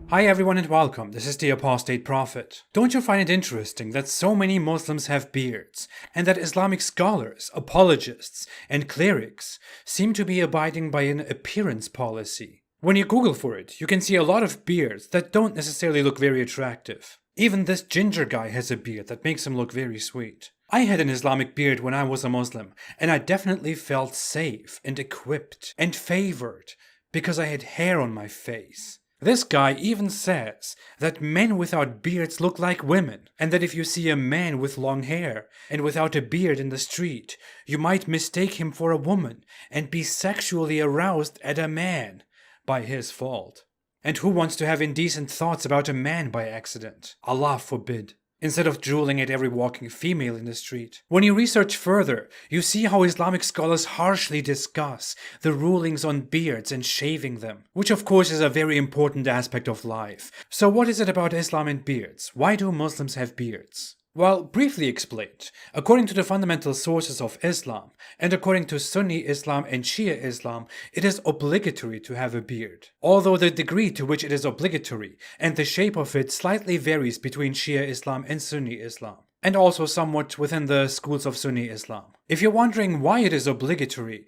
Hi everyone and welcome, this is the Apostate Prophet. Don't you find it interesting that so many Muslims have beards, and that Islamic scholars, apologists, and clerics seem to be abiding by an appearance policy? When you Google for it, you can see a lot of beards that don't necessarily look very attractive. Even this ginger guy has a beard that makes him look very sweet. I had an Islamic beard when I was a Muslim, and I definitely felt safe and equipped and favored because I had hair on my face. This guy even says that men without beards look like women, and that if you see a man with long hair and without a beard in the street, you might mistake him for a woman and be sexually aroused at a man by his fault. And who wants to have indecent thoughts about a man by accident? Allah forbid. Instead of drooling at every walking female in the street. When you research further, you see how Islamic scholars harshly discuss the rulings on beards and shaving them, which of course is a very important aspect of life. So what is it about Islam and beards? Why do Muslims have beards? Well, briefly explained, according to the fundamental sources of Islam, and according to Sunni Islam and Shia Islam, it is obligatory to have a beard. Although the degree to which it is obligatory and the shape of it slightly varies between Shia Islam and Sunni Islam, and also somewhat within the schools of Sunni Islam. If you're wondering why it is obligatory,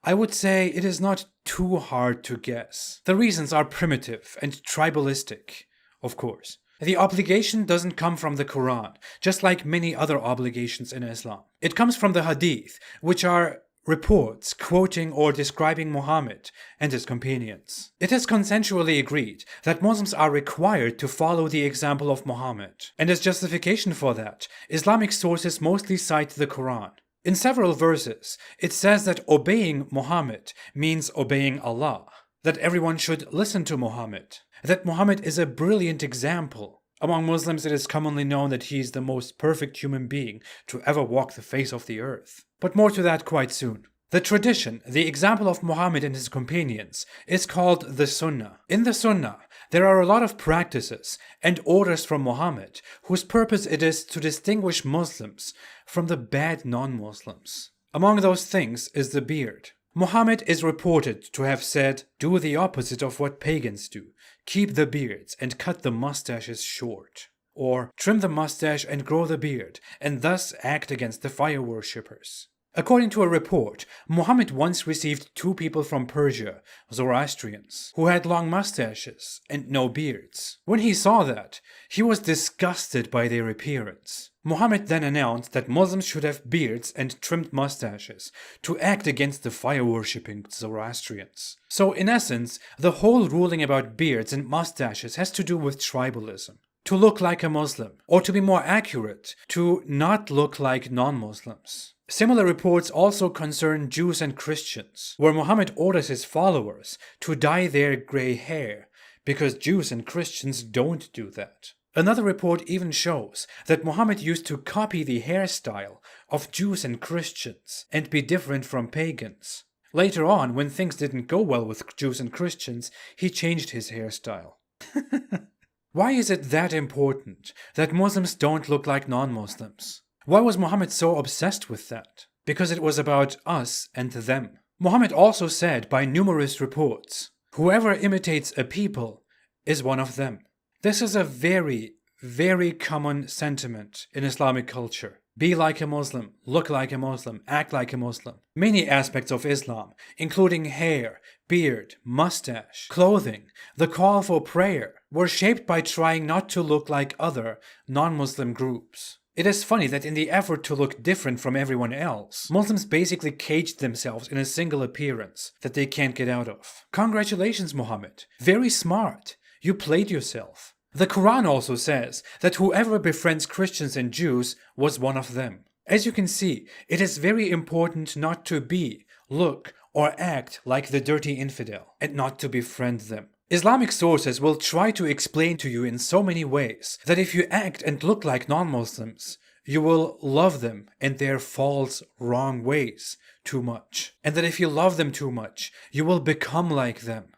I would say it is not too hard to guess. The reasons are primitive and tribalistic, of course. The obligation doesn't come from the Quran, just like many other obligations in Islam. It comes from the Hadith, which are reports quoting or describing Muhammad and his companions. It is consensually agreed that Muslims are required to follow the example of Muhammad, and as justification for that, Islamic sources mostly cite the Quran. In several verses, it says that obeying Muhammad means obeying Allah, that everyone should listen to Muhammad, that Muhammad is a brilliant example. Among Muslims, it is commonly known that he is the most perfect human being to ever walk the face of the earth. But more to that quite soon. The tradition, the example of Muhammad and his companions, is called the Sunnah. In the Sunnah, there are a lot of practices and orders from Muhammad whose purpose it is to distinguish Muslims from the bad non-Muslims. Among those things is the beard. Muhammad is reported to have said, "Do the opposite of what pagans do. Keep the beards and cut the mustaches short." Or, "Trim the mustache and grow the beard, and thus act against the fire worshippers." According to a report, Muhammad once received two people from Persia, Zoroastrians, who had long mustaches and no beards. When he saw that, he was disgusted by their appearance. Muhammad then announced that Muslims should have beards and trimmed mustaches to act against the fire-worshipping Zoroastrians. So in essence, the whole ruling about beards and mustaches has to do with tribalism. To look like a Muslim, or to be more accurate, to not look like non-Muslims. Similar reports also concern Jews and Christians, where Muhammad orders his followers to dye their gray hair, because Jews and Christians don't do that. Another report even shows that Muhammad used to copy the hairstyle of Jews and Christians and be different from pagans. Later on, when things didn't go well with Jews and Christians, he changed his hairstyle. Why is it that important that Muslims don't look like non-Muslims? Why was Muhammad so obsessed with that? Because it was about us and them. Muhammad also said by numerous reports, "Whoever imitates a people is one of them." This is a very, very common sentiment in Islamic culture. Be like a Muslim, look like a Muslim, act like a Muslim. Many aspects of Islam, including hair, beard, mustache, clothing, the call for prayer, were shaped by trying not to look like other non-Muslim groups. It is funny that in the effort to look different from everyone else, Muslims basically caged themselves in a single appearance that they can't get out of. Congratulations, Muhammad. Very smart. You played yourself. The Quran also says that whoever befriends Christians and Jews was one of them. As you can see, it is very important not to be, look, or act like the dirty infidel, and not to befriend them. Islamic sources will try to explain to you in so many ways that if you act and look like non-Muslims, you will love them and their false, wrong ways too much. And that if you love them too much, you will become like them.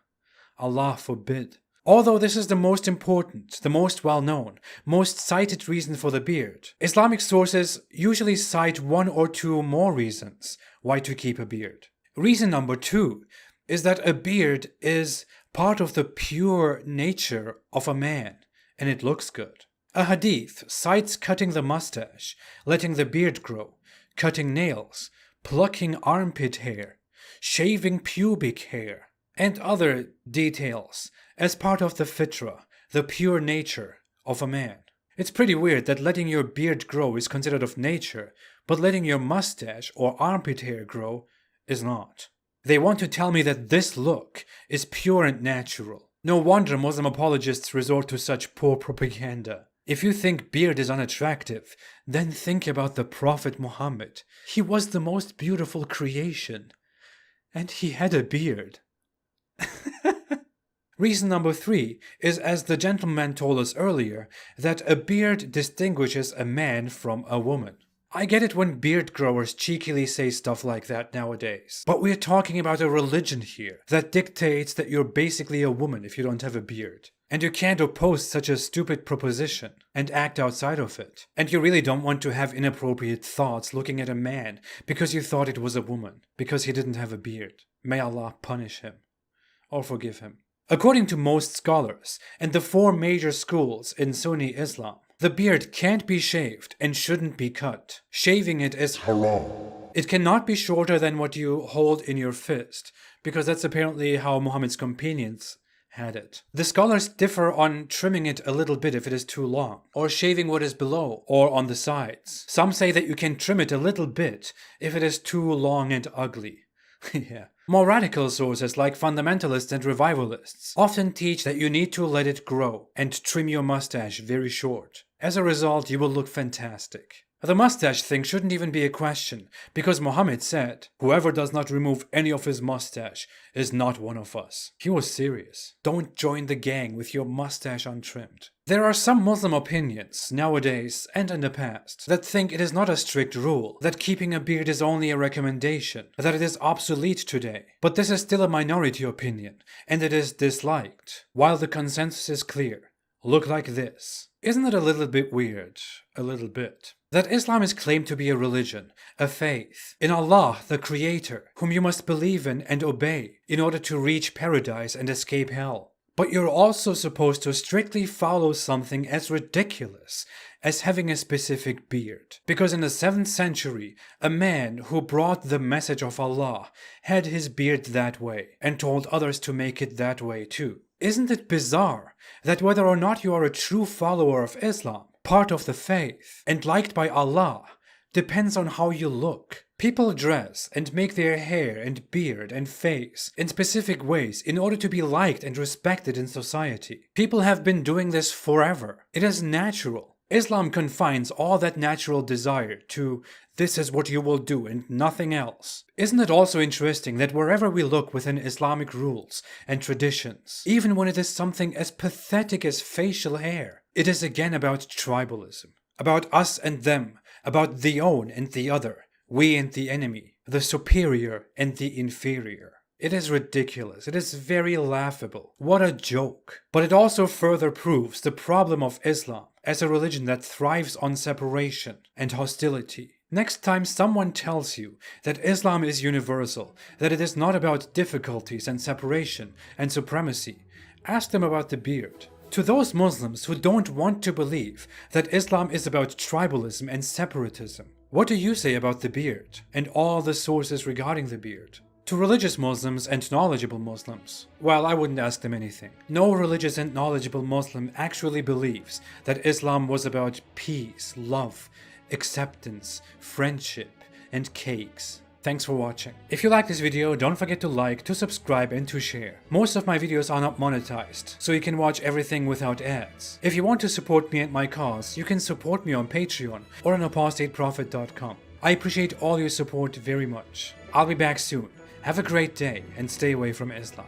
Allah forbid. Although this is the most important, the most well-known, most cited reason for the beard, Islamic sources usually cite one or two more reasons why to keep a beard. Reason number 2 is that a beard is part of the pure nature of a man, and it looks good. A hadith cites cutting the mustache, letting the beard grow, cutting nails, plucking armpit hair, shaving pubic hair, and other details as part of the fitra, the pure nature of a man. It's pretty weird that letting your beard grow is considered of nature, but letting your mustache or armpit hair grow is not. They want to tell me that this look is pure and natural. No wonder Muslim apologists resort to such poor propaganda. If you think beard is unattractive, then think about the Prophet Muhammad. He was the most beautiful creation, and he had a beard. Reason number 3 is, as the gentleman told us earlier, that a beard distinguishes a man from a woman. I get it when beard growers cheekily say stuff like that nowadays, but we're talking about a religion here that dictates that you're basically a woman if you don't have a beard. And you can't oppose such a stupid proposition and act outside of it. And you really don't want to have inappropriate thoughts looking at a man because you thought it was a woman, because he didn't have a beard. May Allah punish him or forgive him. According to most scholars and the 4 major schools in Sunni Islam, the beard can't be shaved and shouldn't be cut. Shaving it is haram. It cannot be shorter than what you hold in your fist, because that's apparently how Muhammad's companions had it. The scholars differ on trimming it a little bit if it is too long, or shaving what is below or on the sides. Some say that you can trim it a little bit if it is too long and ugly. Yeah. More radical sources like fundamentalists and revivalists often teach that you need to let it grow and trim your mustache very short. As a result, you will look fantastic. The mustache thing shouldn't even be a question, because Muhammad said, "Whoever does not remove any of his mustache is not one of us." He was serious. Don't join the gang with your mustache untrimmed. There are some Muslim opinions, nowadays and in the past, that think it is not a strict rule, that keeping a beard is only a recommendation, that it is obsolete today. But this is still a minority opinion, and it is disliked, while the consensus is clear. Look like this. Isn't it a little bit weird? A little bit. That Islam is claimed to be a religion, a faith, in Allah, the Creator, whom you must believe in and obey in order to reach paradise and escape hell. But you're also supposed to strictly follow something as ridiculous as having a specific beard. Because in the 7th century, a man who brought the message of Allah had his beard that way and told others to make it that way too. Isn't it bizarre that whether or not you are a true follower of Islam, part of the faith, and liked by Allah, depends on how you look? People dress and make their hair and beard and face in specific ways in order to be liked and respected in society. People have been doing this forever. It is natural. Islam confines all that natural desire to "this is what you will do and nothing else." Isn't it also interesting that wherever we look within Islamic rules and traditions, even when it is something as pathetic as facial hair, it is again about tribalism, about us and them, about the own and the other, we and the enemy, the superior and the inferior. It is ridiculous. It is very laughable. What a joke. But it also further proves the problem of Islam as a religion that thrives on separation and hostility. Next time someone tells you that Islam is universal, that it is not about difficulties and separation and supremacy, ask them about the beard. To those Muslims who don't want to believe that Islam is about tribalism and separatism, what do you say about the beard and all the sources regarding the beard? To religious Muslims and knowledgeable Muslims, well, I wouldn't ask them anything. No religious and knowledgeable Muslim actually believes that Islam was about peace, love, acceptance, friendship, and cakes. Thanks for watching. If you like this video, don't forget to like, to subscribe, and to share. Most of my videos are not monetized, so you can watch everything without ads. If you want to support me and my cause, you can support me on Patreon or on apostateprophet.com. I appreciate all your support very much. I'll be back soon. Have a great day and stay away from Islam.